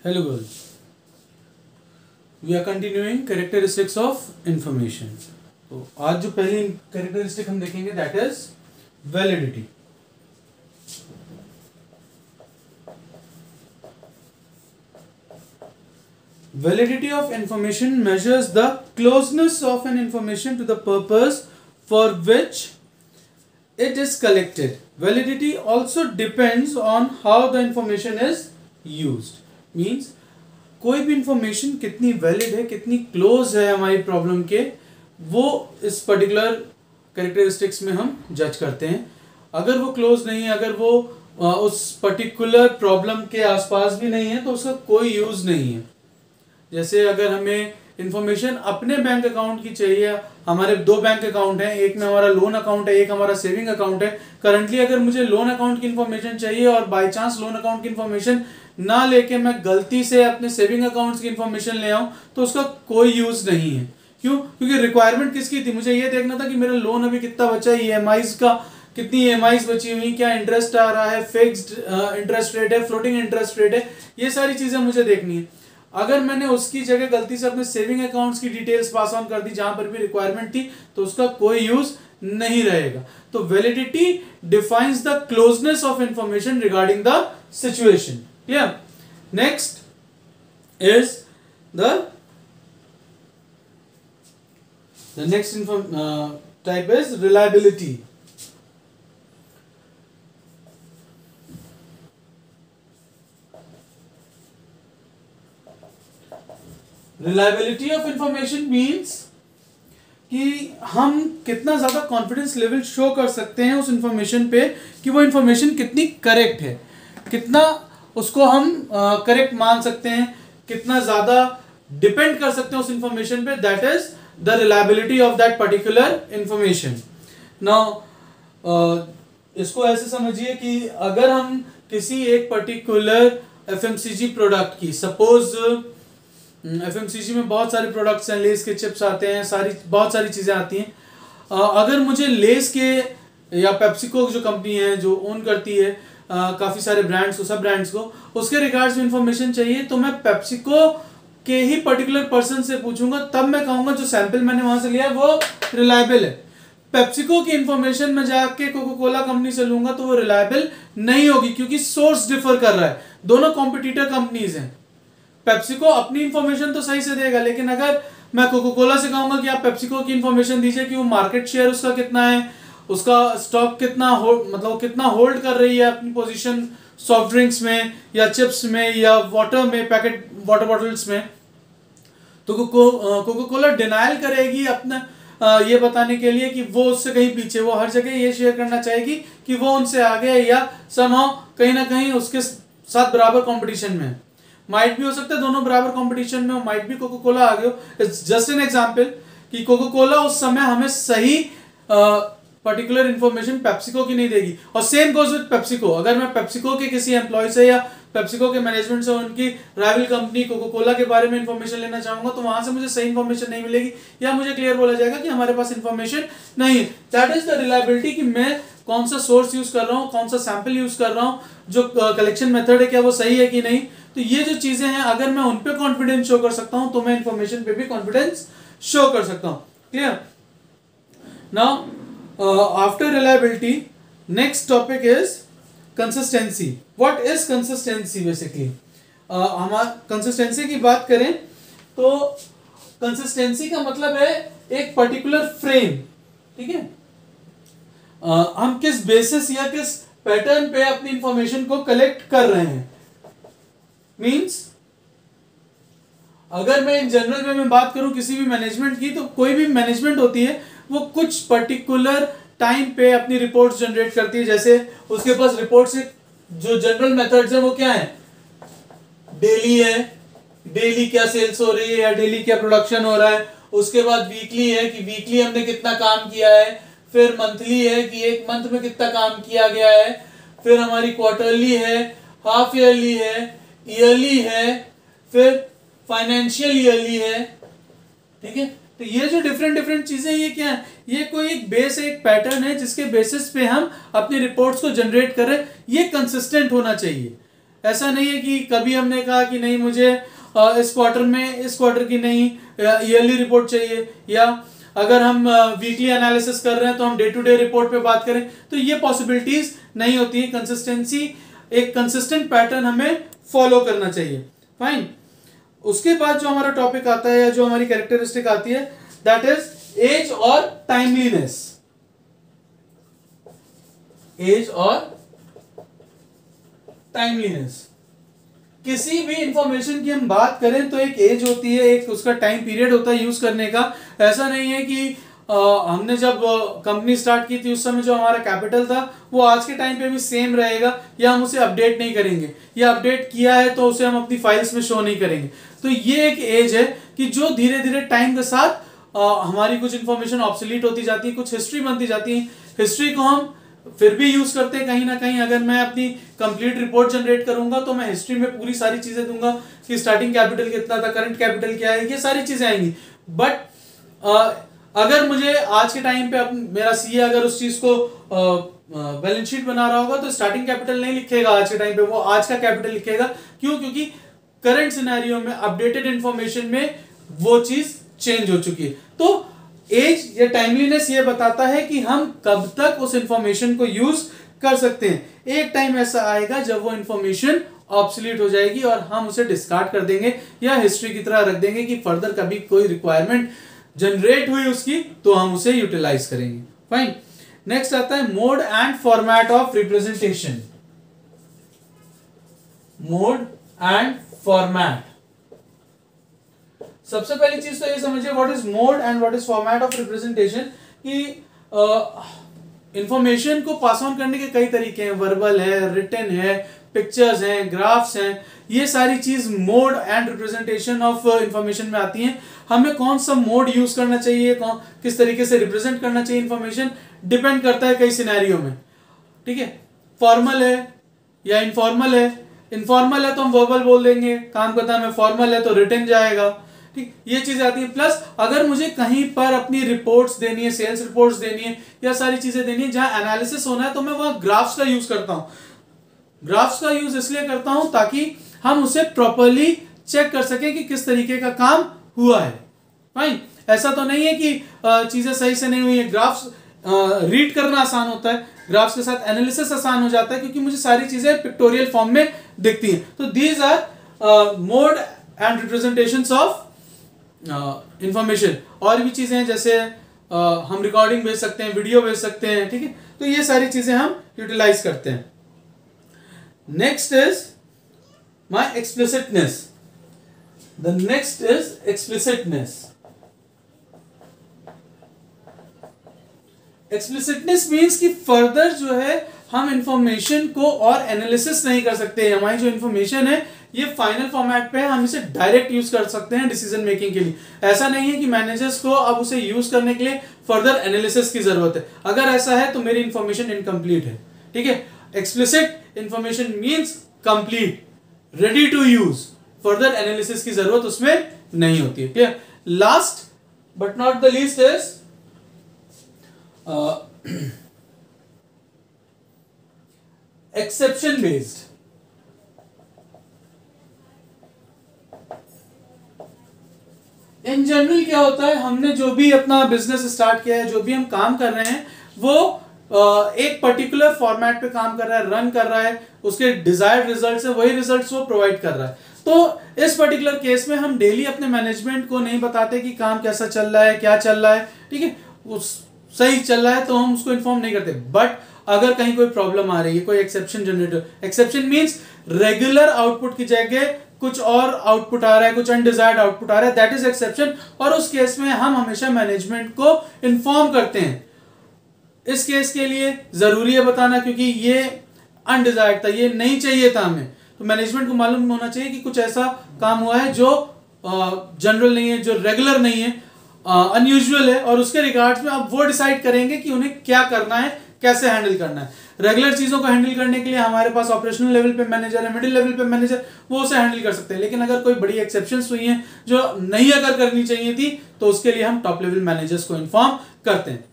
Hello girls, we are continuing characteristics of information. तो आज जो पहली characteristic हम देखेंगे that is validity. Validity of information measures the closeness of an information to the purpose for which it is collected. Validity also depends on how the information is used. Means कोई भी information कितनी valid है, कितनी close है हमारी problem के, वो इस पर्टिकुलर कैरेक्टरिस्टिक्स में हम जज करते हैं. अगर वो क्लोज नहीं है, अगर वो उस पर्टिकुलर प्रॉब्लम के आसपास भी नहीं है, तो उसका कोई यूज नहीं है. जैसे अगर हमें इंफॉर्मेशन अपने बैंक अकाउंट की चाहिए, हमारे दो बैंक अकाउंट हैं, एक में हमारा लोन अकाउंट है, एक हमारा सेविंग अकाउंट है. करंटली अगर मुझे लोन अकाउंट की इंफॉर्मेशन चाहिए और बाय चांस लोन अकाउंट की इंफॉर्मेशन ना लेके मैं गलती से अपने सेविंग अकाउंट्स की इंफॉर्मेशन ले आऊं, तो उसका कोई यूज नहीं है. क्यों? क्योंकि रिक्वायरमेंट किसकी थी? मुझे ये देखना था कि मेरा लोन अभी कितना बचा है, ईएमआईज का कितनी ईएमआईज बची हुई, क्या इंटरेस्ट आ रहा है, फिक्स्ड इंटरेस्ट रेट है, फ्लोटिंग इंटरेस्ट रेट है, ये सारी चीजें मुझे देखनी है. अगर मैंने उसकी जगह गलती से अपने सेविंग अकाउंट्स की डिटेल्स पास ऑन कर दी जहां पर भी रिक्वायरमेंट थी, तो उसका कोई यूज नहीं रहेगा. तो validity defines the closeness of information regarding the situation. Clear? Next is the next type is reliability. Reliability of information means कि हम कितना ज़्यादा कॉन्फिडेंस लेवल शो कर सकते हैं उस इंफॉर्मेशन पे कि वो इंफॉर्मेशन कितनी करेक्ट है, कितना उसको हम करेक्ट मान सकते हैं, कितना ज़्यादा डिपेंड कर सकते हैं उस इंफॉर्मेशन पे. That is the reliability of that particular information. Now इसको ऐसे समझिए कि अगर हम किसी एक पर्टिकुलर एफएमसीजी प्रोडक्ट की, सपोज एफएमसीजी में बहुत सारे प्रोडक्ट्स हैं, लेस के चिप्स आते हैं, बहुत सारी चीज़ें आती हैं. अगर मुझे लेस के या पेप्सिको जो कंपनी है जो ओन करती है काफ़ी सारे ब्रांड्स को, सब ब्रांड्स को, उसके रिगार्ड्स में इंफॉर्मेशन चाहिए, तो मैं पेप्सिको के ही पर्टिकुलर पर्सन से पूछूंगा, तब मैं कहूँगा जो सैंपल मैंने वहाँ से लिया है वो रिलायबल है. पेप्सिको की इंफॉर्मेशन में जाके कोको कोला कंपनी से लूंगा तो वो रिलायबल नहीं होगी, क्योंकि सोर्स डिफर कर रहा है. दोनों कॉम्पिटिटर कंपनीज हैं. पेप्सिको अपनी इंफॉर्मेशन तो सही से देगा, लेकिन अगर मैं कोको कोला से कहूँगा कि आप पेप्सिको की इंफॉर्मेशन दीजिए कि वो मार्केट शेयर उसका कितना है, उसका स्टॉक कितना मतलब कितना होल्ड कर रही है अपनी पोजीशन सॉफ्ट ड्रिंक्स में या चिप्स में या वाटर में, पैकेट वाटर बॉटल्स में, तो कोको कोला डिनाइल करेगी अपना ये बताने के लिए कि वो उससे कहीं पीछे, वो हर जगह ये शेयर करना चाहेगी कि वो उनसे आगे है या समहाउ कहीं ना कहीं उसके साथ बराबर कंपटीशन में. माइट भी हो सकता है दोनों बराबर कंपटीशन में हो, माइट भी कोको कोला आगे हो. इट्स जस्ट एन एग्जांपल कि कोको कोला उस समय हमें सही पर्टिकुलर इंफॉर्मेशन पेप्सिको की नहीं देगी. और सेम गोज विद पेप्सिको. अगर मैं पेप्सिको के किसी एम्प्लॉय से या पेप्सिको के मैनेजमेंट से उनकी राइवल कंपनी कोको कोला के बारे में इंफॉर्मेशन लेना चाहूंगा, तो वहां से मुझे सही इंफॉर्मेशन नहीं मिलेगी, या मुझे क्लियर बोला जाएगा कि हमारे पास इंफॉर्मेशन नहीं है. दैट इज द रिलायबिलिटी कि मैं कौन सा सोर्स यूज कर रहा हूँ, कौन सा सैंपल यूज कर रहा हूँ, जो कलेक्शन मेथड है क्या वो सही है कि नहीं. तो ये जो चीजें हैं, अगर मैं उन पे कॉन्फिडेंस शो कर सकता हूँ, तो मैं इंफॉर्मेशन पे भी कॉन्फिडेंस शो कर सकता हूँ. Clear? Now after reliability, next topic is consistency. What is consistency basically? हमारा consistency की बात करें तो consistency का मतलब है एक particular frame. ठीक है? हम किस बेसिस या किस पैटर्न पे अपनी इंफॉर्मेशन को कलेक्ट कर रहे हैं. मीन्स अगर मैं इन जनरल वे में बात करूं किसी भी मैनेजमेंट की, तो कोई भी मैनेजमेंट होती है वो कुछ पर्टिकुलर टाइम पे अपनी रिपोर्ट्स जनरेट करती है. जैसे उसके पास रिपोर्ट्स जो जनरल मेथड्स हैं वो क्या है? डेली है, डेली क्या सेल्स हो रही है या डेली क्या प्रोडक्शन हो रहा है. उसके बाद वीकली है कि वीकली हमने कितना काम किया है. फिर मंथली है कि एक मंथ में कितना काम किया गया है. फिर हमारी क्वार्टरली है, हाफ ईयरली है, ईयरली है, फिर फाइनेंशियल ईयरली है. ठीक है? तो ये जो डिफरेंट चीजें, ये क्या है? ये कोई एक बेस, एक पैटर्न है जिसके बेसिस पे हम अपनी रिपोर्ट्स को जनरेट करें. ये कंसिस्टेंट होना चाहिए. ऐसा नहीं है कि कभी हमने कहा कि नहीं मुझे इस क्वार्टर की नहीं ईयरली रिपोर्ट चाहिए, या अगर हम वीकली एनालिसिस कर रहे हैं तो हम डे टू डे रिपोर्ट पे बात करें, तो ये पॉसिबिलिटीज नहीं होती है। कंसिस्टेंसी, एक कंसिस्टेंट पैटर्न हमें फॉलो करना चाहिए। फाइन। उसके बाद जो हमारा टॉपिक आता है या जो हमारी कैरेक्टरिस्टिक आती है, दैट इज एज और टाइमलीनेस। एज और टाइमलीनेस। किसी भी इंफॉर्मेशन की हम बात करें तो एक एज होती है, एक उसका टाइम पीरियड होता है यूज करने का। ऐसा नहीं है कि हमने जब कंपनी स्टार्ट की थी उस समय जो हमारा कैपिटल था वो आज के टाइम पे भी सेम रहेगा, या हम उसे अपडेट नहीं करेंगे, या अपडेट किया है तो उसे हम अपनी फाइल्स में शो नहीं करेंगे। तो ये एक एज है कि जो धीरे धीरे टाइम के साथ हमारी कुछ इंफॉर्मेशन ऑब्सोलीट होती जाती है, कुछ हिस्ट्री बनती जाती है। हिस्ट्री को हम फिर भी यूज करते हैं कहीं ना कहीं। अगर मैं अपनी कंप्लीट रिपोर्ट जनरेट करूंगा तो मैं हिस्ट्री में पूरी सारी चीजें दूंगा कि स्टार्टिंग कैपिटल कितना था, करंट कैपिटल क्या है, ये सारी चीजें आएंगी। बट अगर मुझे आज के टाइम पे मेरा सीए अगर उस चीज को बैलेंस शीट बना रहा होगा तो स्टार्टिंग कैपिटल नहीं लिखेगा आज के टाइम पे, वो आज का कैपिटल लिखेगा। क्यों? क्योंकि करंट सिनेरियो में, अपडेटेड इंफॉर्मेशन में वो चीज चेंज हो चुकी है। तो एज या टाइमलीनेस ये बताता है कि हम कब तक उस इंफॉर्मेशन को यूज कर सकते हैं। एक टाइम ऐसा आएगा जब वो इंफॉर्मेशन ऑब्सोलीट हो जाएगी और हम उसे डिस्कार्ड कर देंगे या हिस्ट्री की तरह रख देंगे कि फर्दर कभी कोई रिक्वायरमेंट जनरेट हुई उसकी तो हम उसे यूटिलाइज करेंगे। फाइन। नेक्स्ट आता है mode and format of representation. Mode and format. सबसे पहली चीज तो ये समझिए what is mode and what is format of representation. कि इंफॉर्मेशन को पास ऑन करने के कई तरीके हैं, वर्बल है, रिटन है, पिक्चर्स हैं, ग्राफ्स हैं। ये सारी चीज mode and representation of information में आती हैं। हमें कौन सा मोड यूज करना चाहिए, किस तरीके से रिप्रेजेंट करना चाहिए इंफॉर्मेशन, डिपेंड करता है कई सिनेरियो में। ठीक है, फॉर्मल है या इनफॉर्मल है। इनफॉर्मल है तो हम वर्बल बोल देंगे, काम करता है। फॉर्मल है तो रिटन जाएगा। ठीक, ये चीजें आती है। प्लस अगर मुझे कहीं पर अपनी रिपोर्ट्स देनी है, सेल्स रिपोर्ट्स देनी है या सारी चीजें देनी है जहां एनालिसिस होना है, तो मैं वहां ग्राफ्स का यूज करता हूं। ग्राफ्स का यूज इसलिए करता हूं ताकि हम उसे प्रॉपर्ली चेक कर सकें कि किस तरीके का काम हुआ है। फाइन। ऐसा तो नहीं है कि चीजें सही से नहीं हुई है। ग्राफ्स रीड करना आसान होता है, ग्राफ्स के साथ एनालिसिस आसान हो जाता है क्योंकि मुझे सारी चीजें पिक्टोरियल फॉर्म में दिखती हैं। तो these are mode and representations of information. और भी चीजें हैं जैसे हम रिकॉर्डिंग भेज सकते हैं, वीडियो भेज सकते हैं। ठीक है, तो ये सारी चीजें हम यूटिलाइज करते हैं। Next is my explicitness. The next is explicitness. Explicitness means कि फर्दर जो है हम इंफॉर्मेशन को और एनालिसिस नहीं कर सकते। हमारी जो इंफॉर्मेशन है ये फाइनल फॉर्मेट पे है, हम इसे डायरेक्ट यूज कर सकते हैं डिसीजन मेकिंग के लिए। ऐसा नहीं है कि मैनेजर्स को अब उसे यूज करने के लिए फर्दर एनालिसिस की जरूरत है। अगर ऐसा है तो मेरी इंफॉर्मेशन इनकम्प्लीट है। ठीक है, explicit information means complete, ready to use, further analysis की जरूरत उसमें नहीं होती है। Clear? Last but not the least is exception based. In general क्या होता है, हमने जो भी अपना बिजनेस स्टार्ट किया है, जो भी हम काम कर रहे हैं, वो एक पर्टिकुलर फॉर्मेट पे काम कर रहा है, रन कर रहा है, उसके डिजायर्ड रिजल्ट्स है, वही रिजल्ट्स वो प्रोवाइड कर रहा है। तो इस पर्टिकुलर केस में हम डेली अपने मैनेजमेंट को नहीं बताते कि काम कैसा चल रहा है, क्या चल रहा है। ठीक है, सही चल रहा है तो हम उसको इन्फॉर्म नहीं करते। बट अगर कहीं कोई प्रॉब्लम आ रही है, कोई exception generator, exception means regular output की जगह कुछ और आउटपुट आ रहा है, कुछ अनडिजायर्ड आउटपुट आ रहा है, दैट इज एक्सेप्शन। और उस केस में हम हमेशा मैनेजमेंट को इन्फॉर्म करते हैं। इस केस के लिए जरूरी है बताना क्योंकि ये अनडिजायर्ड था, ये नहीं चाहिए था हमें। तो मैनेजमेंट को मालूम होना चाहिए कि कुछ ऐसा काम हुआ है जो जनरल नहीं है, जो रेगुलर नहीं है, अनयूजुअल है, और उसके रिगार्ड्स में अब वो डिसाइड करेंगे कि उन्हें क्या करना है, कैसे हैंडल करना है। रेगुलर चीजों को हैंडल करने के लिए हमारे पास ऑपरेशनल लेवल पे मैनेजर है, मिडिल लेवल पे मैनेजर, वो उसे हैंडल कर सकते हैं। लेकिन अगर कोई बड़ी एक्सेप्शंस हुई हैं जो नहीं अगर करनी चाहिए थी तो उसके लिए हम टॉप लेवल मैनेजर्स को इन्फॉर्म करते हैं।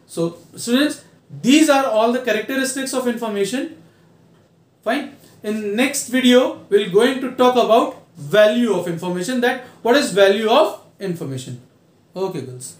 So students, these are all the characteristics of information. Fine. in next video we're going to talk about value of information, that what is value of information. Okay girls.